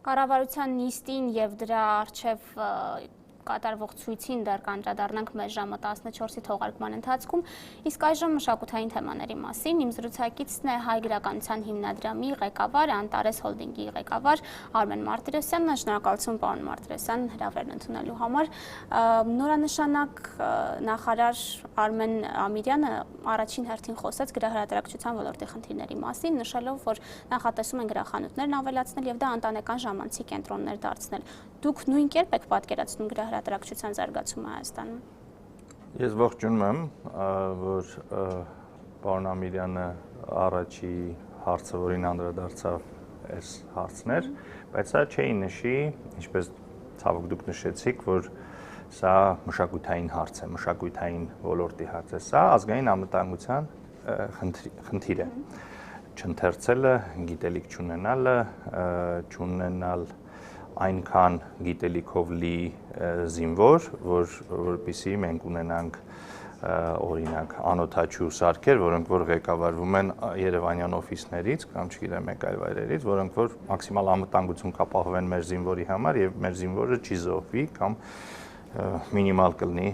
Կառավարության նիստին եւ դրա առջեւ կատարվող ցույցին դեռ կանդրադառնանք մեր ժամը 14-ի թողարկման ընթացքում, իսկ այժմ մշակութային թեմաների մասին իմ զրուցակիցն է Հայ գրականության հիմնադրամի ղեկավար, Անտարես հոլդինգի ղեկավար Արմեն Մարտիրոսյանն։ Շնորհակալություն պարոն Մարտիրոսյան հրավերն ընդունելու համար։ Նորանշանակ նախարար Արմեն Ամիրյանը առաջին հերթին խոսեց գրահրատարակչության ոլորտի խնդիրների մասին, նշելով, որ նախատեսում են գրախանութներն ավելացնել եւ դա ընտանեկան ժամանցի կենտրոններ դարձնել։ Դուք նույն կերպ եք պատկերացնում գրահրատարակչության զարգացումը Հայաստանում։ Ես ողջունում եմ, որ պարոն Ամիրյանը առաջի հարցը, որին անդրադարձավ, այս հարցն էր, բայց սա չէի նշի, ինչպես ցավոք դուք նշեցիք, որ սա մշակութային հարց է, մշակութային ոլորտի հարց է, սա ազգային անվտանգության խնդիր է։ Չընթերցելը, գիտելիք չունենալը, չունենալ այնքան գիտելիքով լի զինվոր, որպեսզի մենք ունենանք օրինակ անօթաչու սարքեր, որոնք որ ղեկավարվում են Երևանյան օֆիսներից կամ չգիտեմ մեկ այլ վայրերից, որոնք որ մաքսիմալ անվտանգություն կապահովեն մեր զինվորի համար եւ մեր զինվորը չի զոհվի կամ մինիմալ կլինի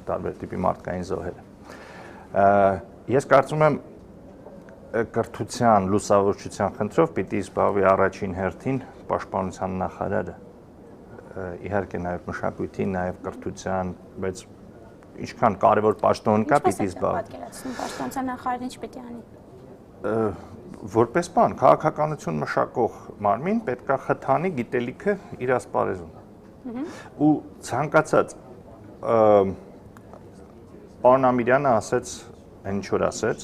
տարբեր տիպի մարդկային զոհեր։ Ես կարծում եմ կրթության, լուսավորչության խնդրով պիտի զբաղվի առաջին հերթին պաշտպանության նախարարը, իհարկե նաև մշակույթի, նաև կրթության, բայց ինչքան կարևոր պաշտոն կա, պիտի զբաղվի։ Պաշտպանության նախարարն ինչ պիտի անի։ Որպես բան, քաղաքականություն մշակող մարմին պետք է խթանի գիտելիքը իր ասպարեզում։ Ու ցանկացած պարոն Ամիրյանը ասեց, ինչ որ ասեց,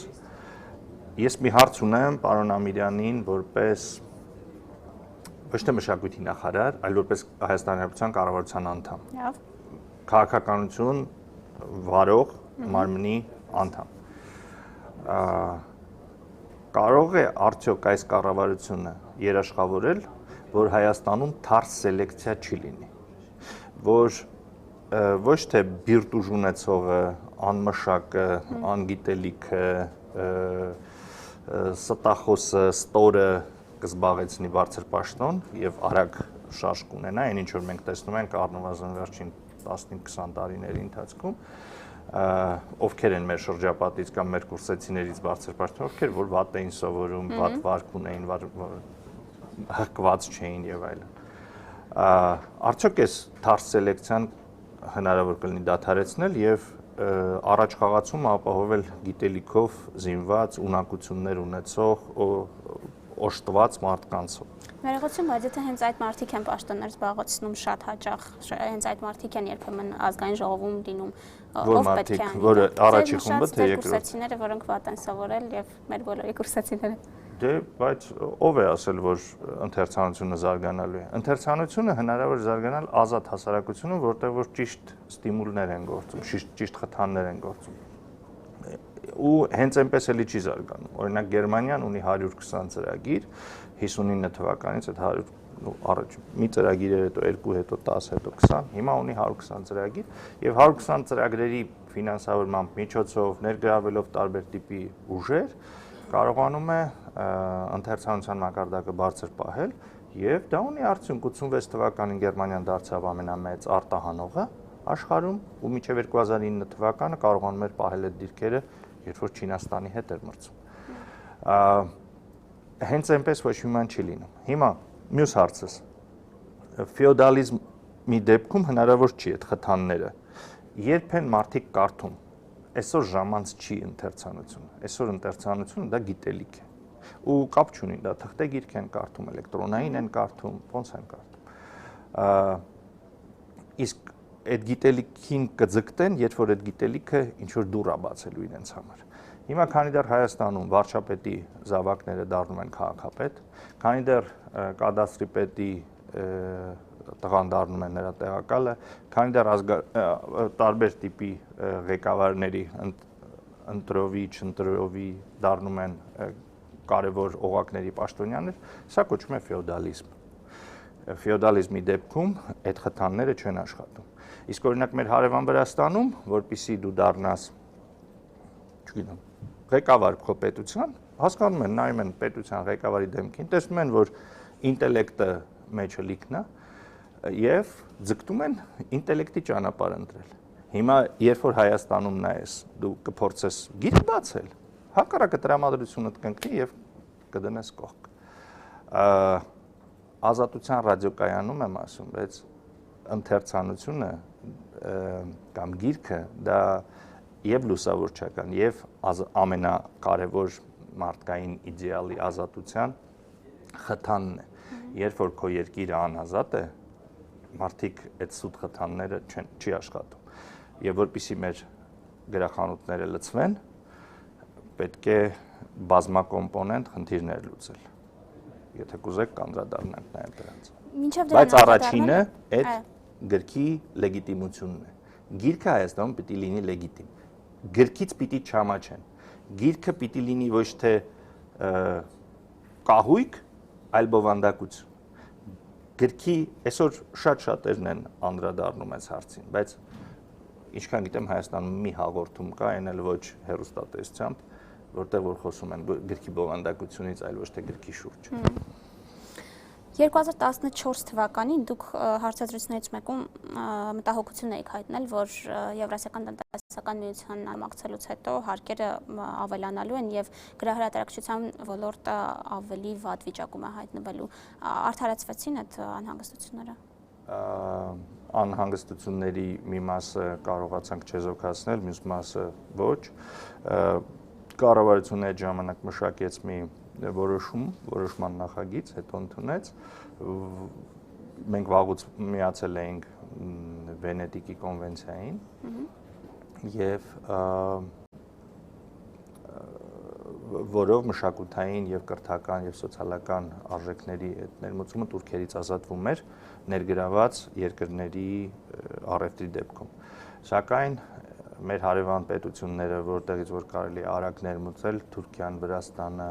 ես մի հարց ունեմ պարոն Ամիրյանին որպես ոչ թե մշակույթի նախարար, այլ որպես Հայաստանի Հանրապետության կառավարության անդամ։ Քաղաքականություն վարող մարմնի անդամ։ Կարող է արդյոք այս կառավարությունը երաշխավորել, որ Հայաստանում թարս սելեկցիա չի լինի, որ ոչ թե բիրտուժ ունեցողը, անմշակը, անգիտելիքը, ստախոսը, ստորը կզբաղեցնի բարձր պաշտոն եւ արագ շարժ կունենա, այն ինչ որ մենք տեսնում ենք առնվազն վերջին 15-20 տարիների ընթացքում, ովքեր են մեր շրջապատից կամ մեր կուրսեցիներից բարձր պաշտոն, ովքեր որ վատ էին սովորում, վատ վարք ունեին, հղկված չէին եւ այլն։ Արդյոք այս թարս սելեկցիան հնարավոր կլինի դադարեցնել եւ առաջ խաղացումը ապահովել գիտելիքով զինված, ունակություններ ունեցող, օժտված մարդկանցով։ Ներողություն, բայց եթե հենց այդ մարդիկ են պաշտոններ զբաղեցնում շատ հաճախ, հենց այդ մարդիկ են երբեմն ազգային ժողովում լինում, ով պետք է անի։ Որը առաջի խումբը թե երկրորդ։ Կուրսեցիները, որոնք վատ են սովորել եւ մեր բոլորի կուրսեցիները։ Դե, բայց ով է ասել, որ ընթերցանությունը զարգանալու է։ Ընթերցանությունը հնարավոր զարգանալ ազատ հասարակությունում, որտեղ որ ճիշտ ստիմուլներ են գործում, ճիշտ խթաններ են գործում։ Ու հենց այնպես էլի չի զարգանում։ Օրինակ Գերմանիան ունի 120 ծրագիր, 59 թվականից այդ 100 առաջ մի ծրագիր էր, հետո 2, հետո 10, հետո 20, հիմա ունի 120 ծրագիր եւ 120 ծրագրերի ֆինանսավորման միջոցով ներգրավելով տարբեր տիպի ուժեր կարողանում է ընթերցանության մակարդակը բարձր պահել եւ դա ունի արդյունք 86 թվականին Գերմանիան դարձավ ամենամեծ արտահանողը աշխարհում ու մինչև 2009 թվականը կարողանում էր պահել այդ դիրքերը, երբ որ Չինաստանի հետ էր մրցում։ Հենց այնպես ոչ մի բան չի լինում։ Հիմա մյուս հարցս ֆեոդալիզմի դեպքում հնարավոր չի այդ խթանները։ Երբ են մարդիկ կարդում, այսօր ժամանց չի ընթերցանությունը, այսօր ընթերցանությունը դա գիտելիք է։ Ու կապ չունի, դա թղթե գիրք են կարդում, էլեկտրոնային են կարդում, ոնց են կարդում։ Իսկ այդ գիտելիքին կձգտեն, երբ որ այդ գիտելիքը ինչ որ դուռ է բացելու իրենց համար։ Հիմա քանի դեռ Հայաստանում վարչապետի զավակները դառնում են քաղաքապետ, քանի դեռ կադաստրի պետի տղան դառնում են նրա տեղակալը, քանի դեռ տարբեր տիպի ղեկավարների ընտրովի, չընտրովի դառնում են կարևոր օղակների պաշտոնյաներ, սա կոչվում է ֆեոդալիզմ։ Ֆեոդալիզմի դեպքում այդ խթանները չեն աշխատում։ Իսկ օրինակ մեր հարևան Վրաստանում, որpիսի դու դառնաս, չգիտեմ, ղեկավար քո պետության, հասկանում են, նայում են պետության ղեկավարի դեմքին, տեսնում են, որ ինտելեկտը մեջը լիքն է եւ ձգտում են ինտելեկտի ճանապարհ ընտրել։ Հիմա երբ որ Հայաստանում նայես, դու կփորձես գիրք բացել, հակառակը տրամադրությունդ կընկնի եւ կդնես կողք։ Ազատության ռադիոկայանում եմ ասում, բայց ընթերցանությունը կամ գիրքը դա եւ լուսավորչական եւ ամենակարևոր մարդկային իդեալի ազատության խթանն է։ Երբ որ քո երկիրը անազատ է, մարդիկ այդ սուտ խթանները չի աշխատում։ Եվ որպեսզի մեր գրախանութները լցվեն, պետք է բազմակոմպոնենտ խնդիրներ լուծել։ Եթե կուզեք կանդրադառնանք նաև դրանց։ Բայց առաջինը այդ գրքի լեգիտիմությունն է։ Գիրքը Հայաստանում պիտի լինի լեգիտիմ։ Գրքից պիտի չամաչեն։ Գիրքը պիտի լինի ոչ թե կահույք, այլ բովանդակություն։ Գրքի այսօր շատ-շատերն են անդրադառնում այս հարցին, բայց ինչքան գիտեմ Հայաստանում մի հաղորդում կա, այն էլ ոչ հեռուստատեսությամբ, որտեղ որ խոսում են գրքի բովանդակությունից, այլ ոչ թե գրքի շուրջ։ 2014 թվականին դուք հարցազրույցներից մեկում մտահոգություն եք հայտնել, որ Եվրասիական տնտեսական միության անդամակցելուց հետո հարկերը ավելանալու են եւ գրահրատարակչության ոլորտը ավելի վատ վիճակում է հայտնվելու։ Արդարացվեցին այդ անհանգստությունները։ Անհանգստությունների մի մասը կարողացանք չեզոքացնել, մյուս մասը ոչ։ Կառավարությունը այդ ժամանակ մշակեց մի որոշման նախագիծ, հետո ընդունեց։ Մենք վաղուց միացել էինք Վենետիկի կոնվենցիային եւ որով մշակութային եւ կրթական եւ սոցիալական արժեքների այդ ներմուծումը турքերից ազատվում էր ներգրաված երկրների առևտրի դեպքում։ Սակայն մեր հարևան պետությունները, որտեղից որ կարելի է արագ ներմուծել, Թուրքիան, Վրաստանը,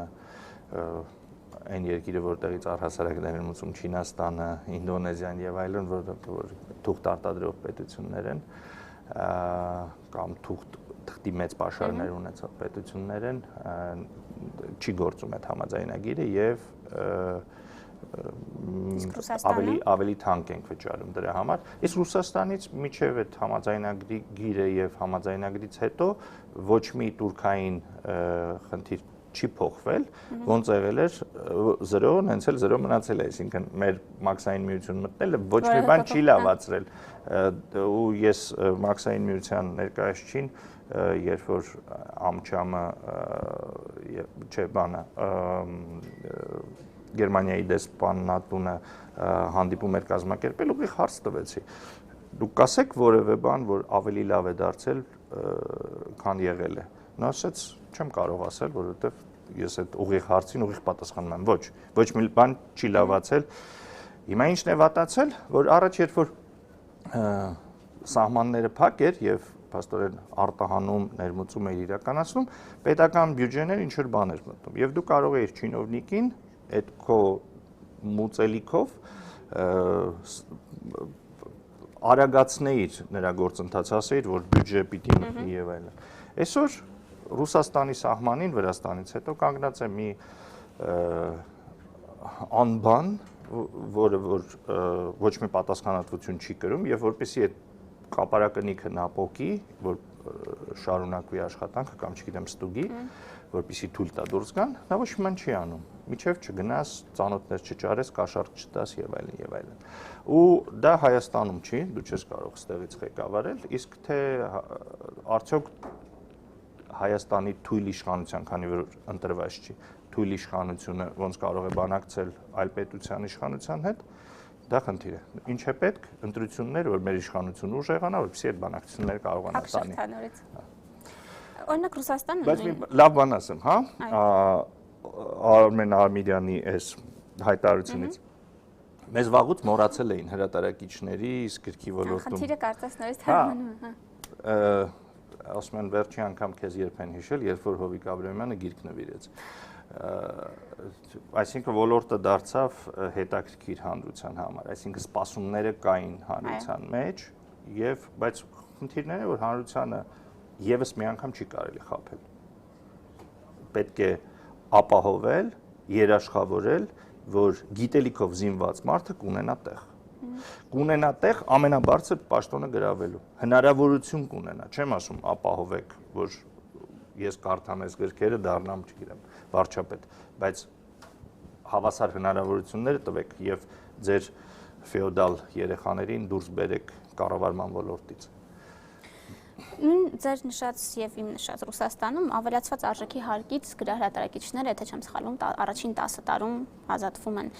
այն երկիրը, որտեղից առհասարակ ներմուծում Չինաստանը, Ինդոնեզիան եւ այլն, որ թուղթ արտադրող պետություններ են, կամ թղթի մեծ պաշարներ ունեցող պետություններ են, չի գործում այդ համաձայնագիրը եւ ավելի թանկ ենք վճարում դրա համար։ Իսկ Ռուսաստանից միջև այդ համաձայնագիրը եւ համաձայնագրից հետո ոչ մի տուրքային խնդիր չի փոխվել, ոնց եղել էր 0, հենց էլ 0 մնացել է, այսինքն մեր մաքսային միություն մտնելը ոչ մի բան չի լավացրել։ Ու ես մաքսային միության ներկայացուցիչին, երբ որ Ամչամը Գերմանիայի դեսպանն Ատունը հանդիպում էր կազմակերպել, ուղիղ հարց տվեցի։ Դուք կասեք որևէ բան, որ ավելի լավ է դարձել, քան եղել է։ Նա ասաց, չեմ կարող ասել, որովհետև ես այդ ուղիղ հարցին ուղիղ պատասխանում եմ, ոչ մի բան չի լավացել։ Հիմա ինչն է վատացել, որ առաջ երբ որ սահմանները փակ էր եւ փաստորեն արտահանում ներմուծում էր իրականացնում, պետական բյուջեներ ինչ որ բաներ մտնում։ Եվ դու կարող էիր չինովնիկին այդ քո մուծելիքով արագացնեիր նրա գործընթացը, ասեիր, որ բյուջե պիտի մտնի եւ այլն։ Այսօր Ռուսաստանի սահմանին Վրաստանից հետո կանգնած է մի անբան, որը ոչ մի պատասխանատվություն չի կրում եւ որպեսզի այդ կապարակնիքը նապոկի, որ շարունակվի աշխատանքը կամ չգիտեմ ստուգի, որպեսզի թույլ տա դուրս գան, նա ոչ մի բան չի անում։ Միջև չգնաս, ծանոթներ չճարես, կաշառք չտաս եւ այլն եւ այլն։ Ու դա Հայաստանում չի, դու չես կարող ստեղից ղեկավարել, իսկ թե արդյոք Հայաստանի թույլ իշխանության, քանի որ ընտրված չի, թույլ իշխանությունը ոնց կարող է բանակցել այլ պետության իշխանության հետ, դա խնդիր է։ Ինչ է պետք, ընտրություններ, որ մեր իշխանությունը ուժեղանա, որպեսզի այդ բանակցությունները կարողանա տանի։ Օրինակ Ռուսաստանը։ Բայց մի լավ բան ասեմ, հա, Արմեն Արմիրյանի այս հայտարարությունից։ Մեզ վաղուց մոռացել էին հրատարակիչների, իսկ գրքի ոլորտում։ Խնդիրը կարծես նորից թարգմանում է, հա։ Ասում են վերջի անգամ քեզ երբ են հիշել, երբ որ Հովիկ Աբրահամյանը գիրք նվիրեց։ Այսինքն ոլորտը դարձավ հետաքրքիր հանրության համար, այսինքն սպասումները կային հանրության մեջ, բայց խնդիրն է, որ հանրությանը եւս մի անգամ չի կարելի խաբել։ Պետք է ապահովել, երաշխավորել որ գիտելիքով զինված մարդը կունենա տեղ։ Կունենա տեղ ամենաբարձր պաշտոնը գրավելու։ Հնարավորություն կունենա, չեմ ասում ապահովեք, որ ես կարդամ այս գրքերը, դառնամ, չգիտեմ, վարչապետ, բայց հավասար հնարավորություններ տվեք եւ ձեր ֆեոդալ երեխաներին դուրս բերեք կառավարման ոլորտից։ Ձեր նշած եւ իմ նշած Ռուսաստանում ավելացված արժեքի հարկից գրահրատարակիչները, եթե չեմ սխալվում, առաջին 10 տարում ազատվում են։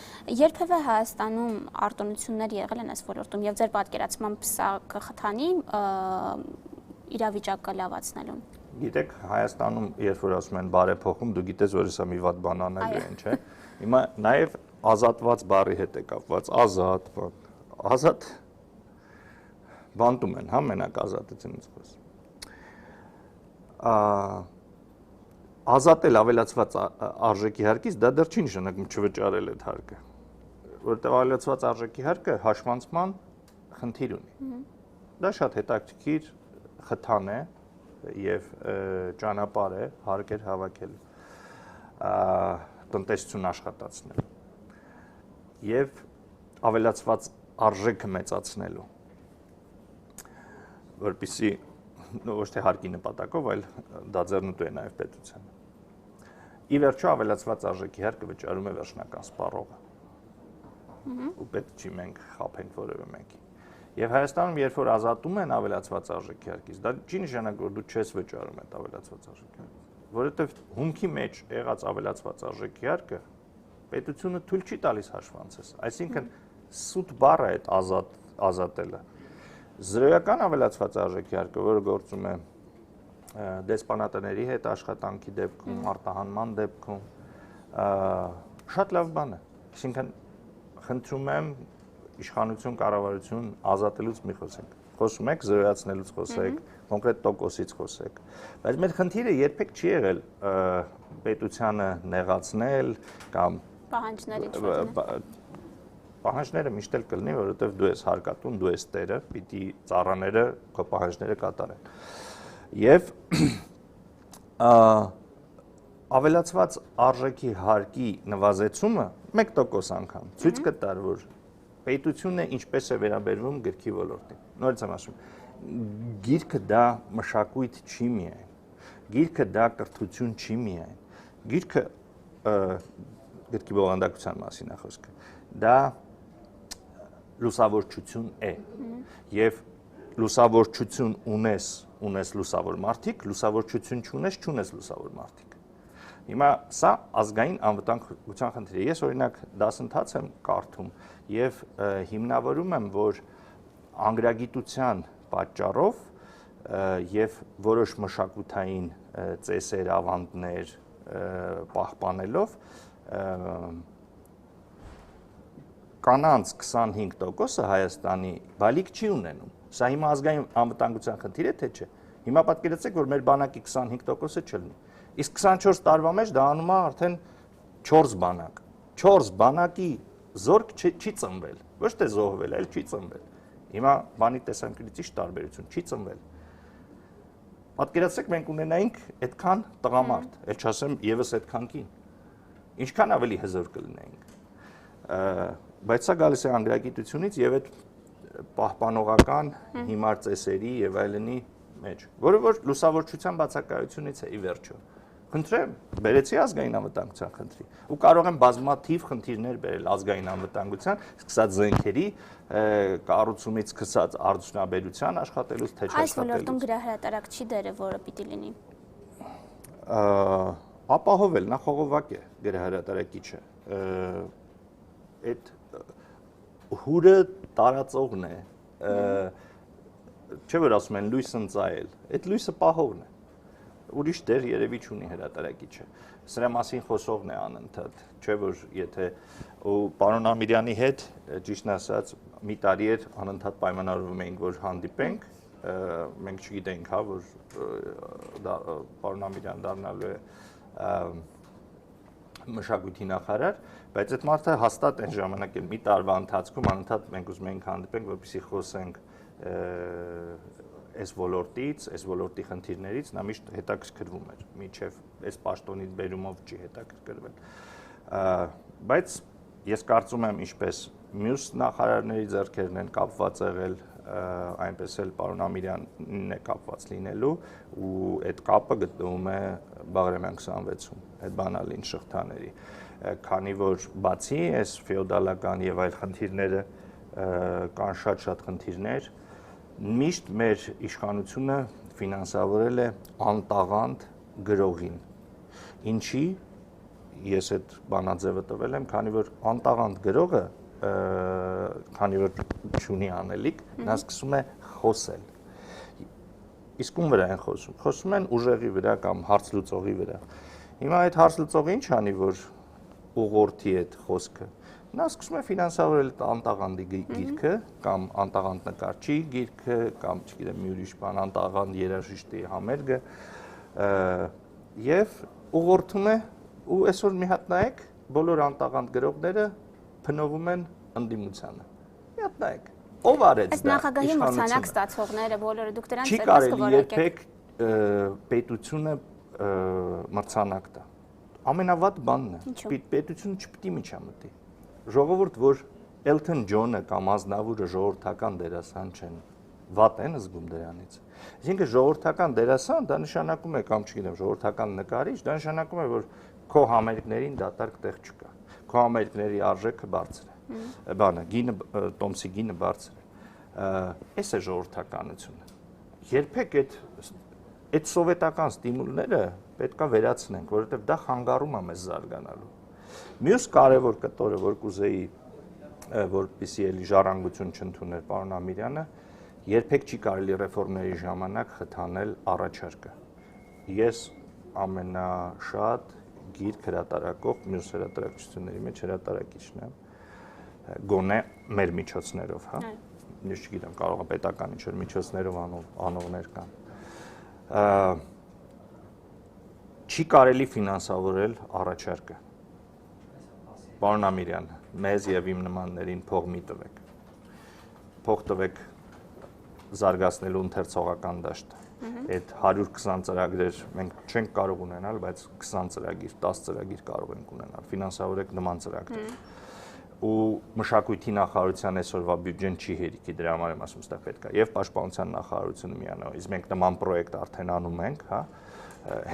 Երբևէ Հայաստանում արտոնություններ եղել են այս ոլորտում եւ ձեր պատկերացմամբ սա կխթանի իրավիճակը լավացնելուն։ Գիտեք, Հայաստանում երբ որ ասում են բարեփոխում, դու գիտես, որ սա մի վատ բան անելու են, չէ՞։ Հիմա նաեւ ազատված բառի հետ է կապված, ազատ բանտում են, հա, մենակ ազատությունից խոսում։ Ազատել ավելացված արժեքի հարկից դա դեռ չի նշանակում չվճարել այդ հարկը, որտեղ ավելացված արժեքի հարկը հաշվանցման խնդիր ունի։ Դա շատ հետաքրքիր խթան է եւ ճանապարհ է հարկեր հավաքելու, տնտեսություն աշխատացնելու եւ ավելացված արժեքը մեծացնելու, որպեսզի ոչ թե հարկի նպատակով, այլ դա ձեռնտու է նաև պետությանը։ Ի վերջո ավելացված արժեքի հարկը վճարում է վերջնական սպառողը։ Ու պետք չի մենք խաբենք որևէ մեկի։ Եվ Հայաստանում, երբ որ ազատում են ավելացված արժեքի հարկից, դա չի նշանակում, որ դու չես վճարում այդ ավելացված արժեքի հարկը, որովհետև հումքի մեջ եղած ավելացված արժեքի հարկը պետությունը թույլ չի տալիս հաշվանցես։ Այսինքն սուտ բառը այդ ազատելը զրոյական ավելացված արժեքի հարկը, որը գործում է դեսպանատների հետ աշխատանքի դեպքում, արտահանման դեպքում, շատ լավ բան է։ Այսինքն խնդրում եմ իշխանություն, կառավարություն ազատելուց մի խոսենք։ Խոսում եք զրոյացնելուց խոսեք, կոնկրետ տոկոսից խոսեք։ Բայց մեր խնդիրը երբեք չի եղել պետությանը նեղացնել կամ պահանջները միշտ էլ կլինի, որովհետև դու ես հարկատուն, դու ես տերը, պիտի ծառաները քո պահանջները կատարեն։ Եվ ավելացված արժեքի հարկի նվազեցումը 1% անգամ ցույց կտար, որ պետությունը ինչպես է վերաբերվում գրքի ոլորտին։ Նորից եմ ասում, գիրքը դա մշակույթ չի միայն, գիրքը դա կրթություն չի միայն, գիրքը գրքի բովանդակության մասին է խոսքը, դա լուսավորչություն է, եւ լուսավորչություն ունես լուսավոր մարդիկ, լուսավորչություն չունես լուսավոր մարդիկ։ Հիմա սա ազգային անվտանգության խնդիր է։ Ես օրինակ դասընթաց եմ կարդում եւ հիմնավորում եմ, որ անգրագիտության պատճառով եւ որոշ մշակութային ծեսեր, ավանդներ պահպանելով կանանց 25%-ը Հայաստանի բալիկ չի ունենում։ Սա հիմա ազգային անվտանգության խնդիր է, թե չէ։ Հիմա պատկերացրեք, որ մեր բանակի 25%-ը չլինի։ Իսկ 24 տարվա մեջ դա անում է արդեն 4 բանակ։ 4 բանակի զորք չի ծնվել, ոչ թե զոհվել, այլ չի ծնվել։ Հիմա բանի տեսանկյունից ի՞նչ տարբերություն, չի ծնվել։ Պատկերացրեք, մենք ունենայինք այդքան տղամարդ, այլ չասեմ եւս այդքան կին։ Ինչքան ավելի հզոր կլինեինք։ Բայց սա գալիս է անգրագիտությունից եւ այդ պահպանողական հիմար ծեսերի եւ այլնի մեջ, որը որ լուսավորչության բացակայությունից է ի վերջո։ Խնդրեմ, բերեցի ազգային անվտանգության խնդրի ու կարող եմ բազմաթիվ խնդիրներ բերել ազգային անվտանգության, սկսած զենքերի կառուցումից սկսած արդյունաբերության աշխատելուց, թե չաշխատելուց։ Այս ոլորտում գրահրատարակչի դերը որը պիտի լինի։ Ապահովել նախողովակ է գրահրատարակիչը։ Այդ հուրը տարածողն է։ Չէ՞ որ ասում են լույս ընծայել, այդ լույսը պահողն է։ Ուրիշ դեր երևի չունի հրատարակիչը։ Սրա մասին խոսողն է անընդհատ, չէ՞ որ եթե ու պարոն Ամիրյանի հետ ճիշտն ասած մի տարի էր անընդհատ պայմանավորվում էինք, որ հանդիպենք, մենք չգիտեինք, հա, որ պարոն Ամիրյան դառնալու է մշակույթի նախարար, բայց այդ մարդը հաստատ այն ժամանակ էլ մի տարվա ընթացքում անընդհատ մենք ուզում էինք հանդիպենք, որպեսզի խոսենք այս ոլորտի խնդիրներից, նա միշտ հետաքրքրվում էր, միջև այս պաշտոնից բերումով չի հետաքրքրվել։ Բայց Ես կարծում եմ, ինչպես մյուս նախարարների ձեռքերն են կապված եղել, այնպես էլ պարոն Ամիրյանն է կապված լինելու ու այդ կապը գտնվում է Բաղրամյան 26-ում, այդ բանալին շղթաների, քանի որ բացի այս ֆեոդալական եւ այլ խնդիրները կան շատ խնդիրներ, միշտ մեր իշխանությունը ֆինանսավորել է անտաղանդ գրողին, ինչի ես այդ բանաձևը տվել եմ, քանի որ անտաղանդ գրողը քանի որ չունի անելիք, նա սկսում է խոսել։ Իսկ ում վրա են խոսում։ Խոսում են ուժեղի վրա կամ հարց լուծողի վրա։ Հիմա այդ հարց լուծողը ինչ անի, որ ուղղորդի այդ խոսքը։ Նա սկսում է ֆինանսավորել անտաղանդի գիրքը կամ անտաղանդ նկարչի գիրքը կամ, չգիտեմ, մի ուրիշ բան, անտաղանդ երաժիշտի համերգը եւ ուղղորդում է ու այսօր մի հատ նայեք, բոլոր անտաղանդ գրողները փնովում են ընդդիմությանը։ Մի հատ նայեք, ով արեց դա։ Այս նախագահի մրցանակ ստացողները բոլորը դուք դրանց չի կարելի երբեք պետությունը մրցանակ տա։ Ամենավատ բանն է։ Պետությունը չպիտի միջամտի։ Ժողովուրդ, որ Էլթոն Ջոնը կամ Ազնավուրը ժողովրդական դերասան չեն, վատ են զգում դրանից։ Այսինքն ժողովրդական դերասան դա նշանակում է կամ չգիտեմ, ժողովրդական նկարիչ, դա նշանակում է, որ քո համերգներին դատարկ տեղ չկա։ Քո համերգների արժեքը բարձր է։ Բանը, գինը, տոմսի գինը բարձր է։ Էս է ժողովրդականությունը։ Երբեք այդ սովետական ստիմուլները պետքա վերացնենք, որովհետև դա խանգարում է մեզ զարգանալու։ Մյուս կարևոր կտորը, որ կուզեի, որպեսզի էլի ժառանգություն չընդուներ պարոն Ամիրյանը, երբեք չի կարելի ռեֆորմների ժամանակ խթանել առաջարկը։ Ես ամենաշատ գիրք հրատարակող մյուս հրատարակչությունների մեջ հրատարակիչն եմ, գոնե մեր միջոցներով, հա։ Ես չգիտեմ, կարող է պետական ինչ-որ միջոցներով անողներ կան։ Չի կարելի ֆինանսավորել առաջարկը։ Պարոն Ամիրյան, մեզ եւ իմ նմաններին փող մի տվեք։ Փող տվեք զարգացնելու ընթերցողական դաշտը։ Այդ 120 ծրագրեր մենք չենք կարող ունենալ, բայց 20 ծրագիր, 10 ծրագիր կարող ենք ունենալ։ Ֆինանսավորեք նման ծրագրեր։ Ու մշակույթի նախարարության այսօրվա բյուջեն չի հերիքի, դրա համար եմ ասում, ստեղ պետք է եւ պաշտպանության նախարարությունը միանա, իսկ մենք նման պրոյեկտ արդեն անում ենք, հա,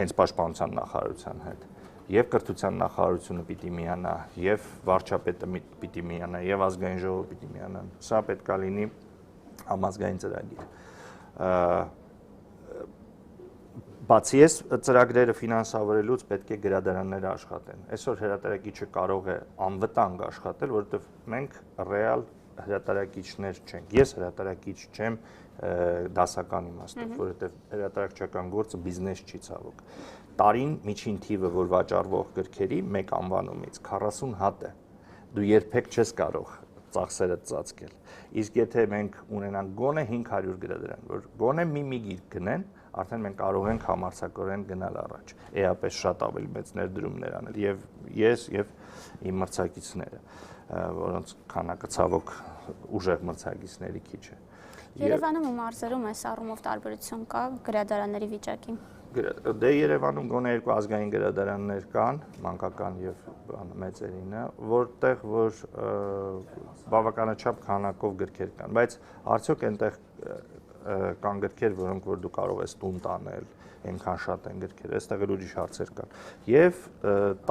հենց պաշտպանության նախարարության հետ։ Եվ կրթության նախարարությունը պիտի միանա, եւ վարչապետը պիտի միանա, եւ ազգային ժողովը պիտի միանան։ Սա պետք է լինի համազգային ծրագիր։ Բացի այս ծրագրերը ֆինանսավորելուց պետք է գրադարանները աշխատեն։ Այսօր հրատարակիչը կարող է անվտանգ աշխատել, որովհետև մենք ռեալ հրատարակիչներ չենք։ Ես հրատարակիչ չեմ դասական իմաստով, որովհետև հրատարակչական գործը բիզնես չի ցավոք։ Տարին միջին թիվը, որ վաճառվող գրքերի մեկ անվանումից 40 հատ է։ Դու երբեք չես կարող ծախսերը ծածկել։ Իսկ եթե մենք ունենանք գոնե 500 գրադարան, որ գոնե մի գիրք գնեն, արդեն մենք կարող ենք համարձակորեն գնալ առաջ։ Էապես շատ ավելի մեծ ներդրումներ անել եւ ես եւ իմ մրցակիցները, որոնց քանակը ցավոք ուժեղ մրցակիցների քիչ է։ Երևանում ու մարզերում այս առումով տարբերություն կա գրադարանների վիճակի։ Դե Երևանում գոնե երկու ազգային գրադարաններ կան, մանկական եւ մեծերինը, որտեղ որ բավականաչափ քանակով գրքեր կան, բայց արդյոք այնտեղ կան գրքեր, որոնք որ դու կարող ես տուն տանել, այնքան շատ են գրքերը, այստեղ էլ ուրիշ հարցեր կան։ Եվ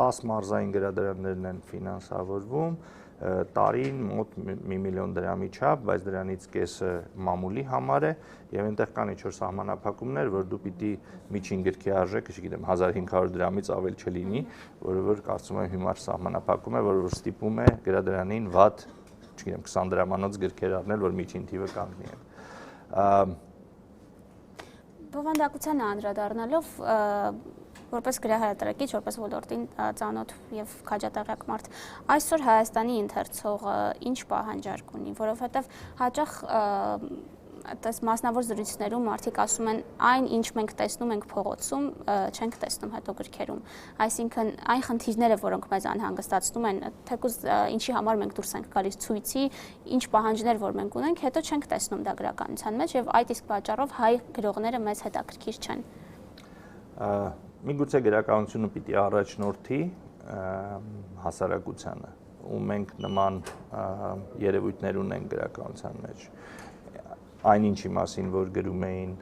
10 մարզային գրադարաններն են ֆինանսավորվում, տարին մոտ 1 միլիոն դրամի չափ, բայց դրանից կեսը մամուլի համար է, եւ այնտեղ կան ինչ-որ սահմանափակումներ, որ դու պիտի միջին գրքի արժեքը, չգիտեմ, 1500 դրամից ավել չլինի, որը որ կարծում եմ հիմար սահմանափակում է, որը որ ստիպում է գրադարանին վատ, չգիտեմ, 20 դրամանոց գրքեր առնել, որ միջին թիվը կանգնի են։ Բովանդակությանը անդրադառնալով, որպես գրահրատարակիչ, որպես ոլորտին ծանոթ եւ քաջատեղյակ մարդ, այսօր Հայաստանի ընթերցողը ինչ պահանջարկ ունի, որովհետեւ հաճախ այդպես մասնավոր զրույցներում մարդիկ ասում են այն ինչ մենք տեսնում ենք փողոցում, չենք տեսնում հետո գրքերում։ Այսինքն այն խնդիրները, որոնք մեզ անհանգստացնում են, թեկուզ ինչի համար մենք դուրս ենք գալիս ցույցի, ինչ պահանջներ որ մենք ունենք, հետո չենք տեսնում դա գրականության մեջ եւ այդ իսկ պատճառով հայ գրողները մեզ հետաքրքիր չեն։ Միգուցե գրականությունը պիտի առաջնորդի հասարակությանը, ու մենք նման երևույթներ ունենք գրականության մեջ։ Այն ինչի մասին, որ գրում էին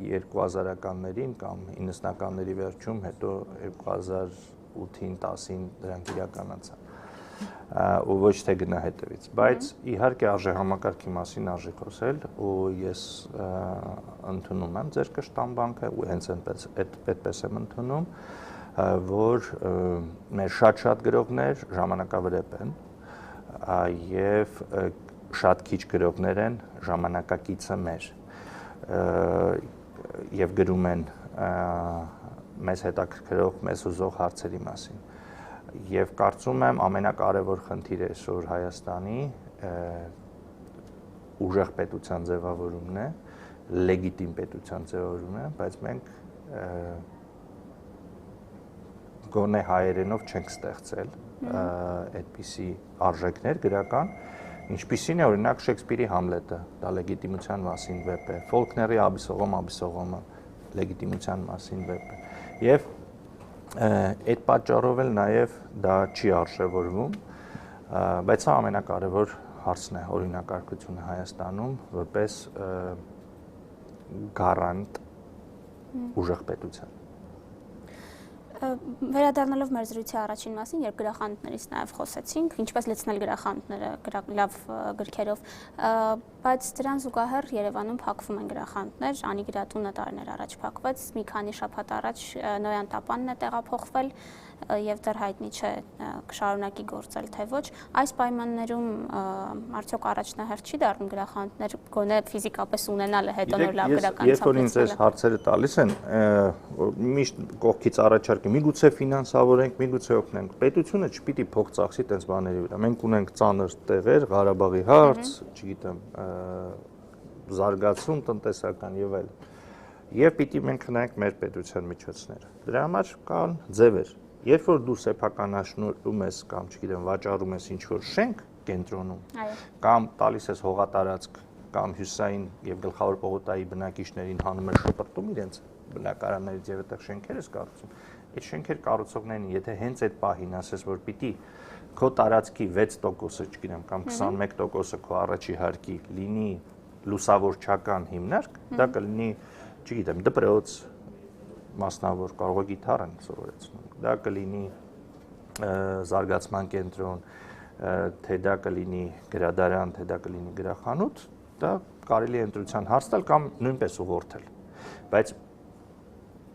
2000-ականներին կամ 90-ականների վերջում, հետո 2008-ին, 10-ին դրանք իրականացան ու ոչ թե գնահետևից, բայց իհարկե արժե համակարգի մասին արժի խոսել ու ես ընդունում եմ ձեր կշտամբանքը ու հենց այդպես եմ ընդունում, որ մեր շատ գրողներ ժամանակավրեպ են եւ շատ քիչ գրողներ են ժամանակակիցը մեր եւ գրում են մեզ հետաքրքրող, մեզ հուզող հարցերի մասին։ Եվ կարծում եմ ամենակարևոր խնդիրը այսօր Հայաստանի ուժեղ պետության ձևավորումն է, լեգիտիմ պետության ձևավորումն է, բայց մենք գոնե հայերենով չենք ստեղծել այդպիսի արժեքներ գրական, ինչպիսին է օրինակ Շեքսպիրի Համլետը, դա լեգիտիմության մասին վեպ է, Ֆոլկների Աբիսողոմը լեգիտիմության մասին վեպ է։ Եվ այդ պատճառով էլ նաև դա չի արժևորվում, բայց սա ամենակարևոր հարցն է օրինակարգությունը Հայաստանում որպես գարանտ ուժեղ պետության։ Վերադառնալով մեր զրույցի առաջին մասին, երբ գրախանութներից նաև խոսեցինք, ինչպես լցնել գրախանութները լավ գրքերով, բայց դրան զուգահեռ Երևանում փակվում են գրախանութներ, Անի գրատունը տարիներ առաջ փակվեց, մի քանի շաբաթ առաջ Նոյան Տապանն է տեղափոխվել եւ դեռ հայտնի չէ կշարունակի գործել թե ոչ, այս պայմաններում արդյոք առաջնահերթ չի դառնում գրախանութներ գոնե ֆիզիկապես ունենալը հետո նոր լավ գրական Երբ որ ինձ այս հարցերը տալիս են, միշտ կողքից առաջարկում, միգուցե ֆինանսավորենք, միգուցե օգնենք։ Պետությունը չպիտի փող ծախսի տենց բաների վրա։ Մենք ունենք ծանր տեղեր, Ղարաբաղի հարց, չգիտեմ, զարգացում տնտեսական եւ այլն։ Եվ պիտի մենք խնայենք մեր պետության միջոցները։ Դրա համար կան ձևեր։ Երբ որ դու սեփականաշնորհում ես կամ չգիտեմ վաճառում ես ինչ-որ շենք կենտրոնում, կամ տալիս ես հողատարածք կամ հյուսային եւ գլխավոր պողոտայի բնակիչներին հանում ես շպրտում իրենց բնակարաններից եւ այդտեղ շենքեր ես կառուցում, այդ շենքեր կառուցողներին, եթե հենց այդ պահին ասես, որ պիտի քո տարածքի 6%-ը, չգիտեմ, կամ 21%-ը քո առաջի հարկի լինի լուսավորչական հիմնարկ, դա կլինի, չգիտեմ, դպրոց, մասնավոր կարող է գիտար են սովորեցնում, դա կլինի զարգացման կենտրոն, թե դա կլինի գրադարան, թե դա կլինի գրախանութ, դա կարելի է ընտրության հարց տալ կամ նույնպես ուղղորդել, բայց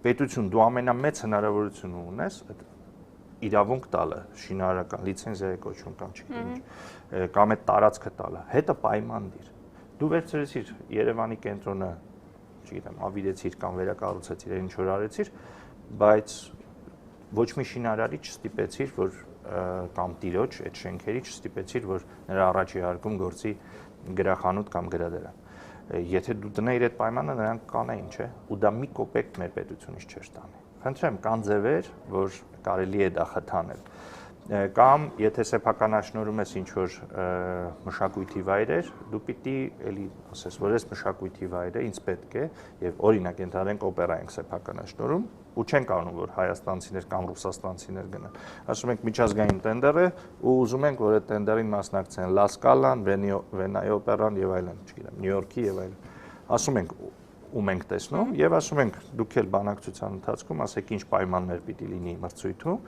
պետություն դու ամենամեծ հնարավորությունը ունես այդ իրավունք տալը, շինարարական լիցենզիա է կոչվում կամ չգիտեմ ինչ, կամ այդ տարածքը տալը, հետը պայման դիր։ Դու վերցրեցիր Երևանի կենտրոնը, չգիտեմ, ավիրեցիր կամ վերակառուցեցիր, ինչ որ արեցիր, բայց ոչ մի շինարարի չստիպեցիր, որ կամ տիրոջ այդ շենքերի չստիպեցիր, որ նրա առաջի հարկում գործի գրախանութ կամ գրադարան։ Եթե դու դնեիր այդ պայմանը, նրանք կանեին, չէ՞, ու դա մի կոպեկ մեր պետությունից չէր տանի։ Խնդրեմ, կան ձևեր, որ կարելի է դա խթանել։ Կամ եթե սեփականաշնորհում ես ինչ-որ մշակույթի վայրեր, դու պիտի էլի ասես, որ այս մշակույթի վայրը ինձ պետք է, եւ օրինակ ընդհանրենք օպերա ենք սեփականաշնորհում, ու չենք անում, որ հայաստանցիներ կամ ռուսաստանցիներ գնան։ Ասում ենք միջազգային տենդեր է, ու ուզում ենք, որ այդ տենդերին մասնակցեն Լա Սկալան, Վենայի օպերան եւ այլն, չգիտեմ, Նյու Յորքի եւ այլն։ Ասում ենք ում ենք տեսնում եւ ասում ենք դուք էլ բանակցության ընթացքում ասեք ինչ պայմաններ պիտի լինի մրցույթում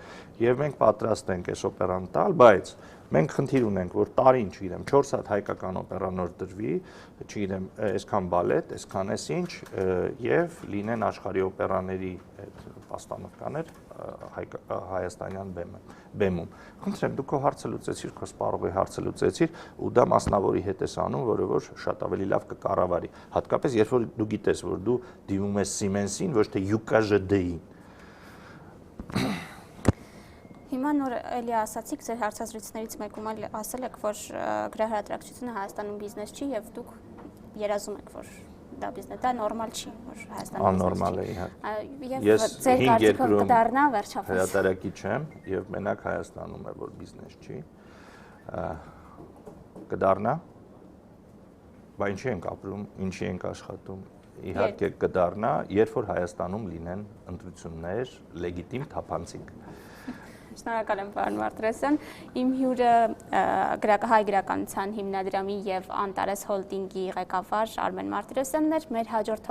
եւ մենք պատրաստ ենք այս օպերան տալ, բայց մենք խնդիր ունենք, որ տարին, չգիտեմ, 4 հատ հայկական օպերա նոր դրվի, չգիտեմ, այսքան բալետ, այսքան էս ինչ եւ լինեն աշխարհի օպերաների այդ պաստանովկաներ հայաստանյան բեմում։ Խնդրեմ, դու քո հարցը լուծեցիր, քո սպառողի հարցը լուծեցիր, ու դա մասնավորի հետ ես անում, որը որ շատ ավելի լավ կկառավարի։ Հատկապես երբ որ դու գիտես, որ դու դիմում ես Siemens-ին, ոչ թե UKЖD-ին։ Հիմա նոր էլի ասացիք, ձեր հարցազրույցներից մեկում էլ ասել եք, որ գրահրատարակչությունը Հայաստանում բիզնես չի եւ դուք երազում եք, որ դա բիզնես, դա նորմալ չի, որ Հայաստանում աննորմալ է, իհարկե։ Եվ ձեր կարծիքով կդառնա վերջապես։ Հրատարակիչ եմ եւ մենակ Հայաստանում է, որ բիզնես չի։ Կդառնա։ Բայց ինչի ենք ապրում, ինչի ենք աշխատում։ Իհարկե կդառնա, երբ որ Հայաստանում լինեն ընտրություններ լեգիտիմ թափանցիկ։ Շնորհակալ եմ, պարոն Մարտիրոսյան։ Իմ հյուրը Հայ գրականության հիմնադրամի եւ Անտարես Հոլդինգի ղեկավար Արմեն Մարտիրոսյանն էր։ Մեր հաջորդ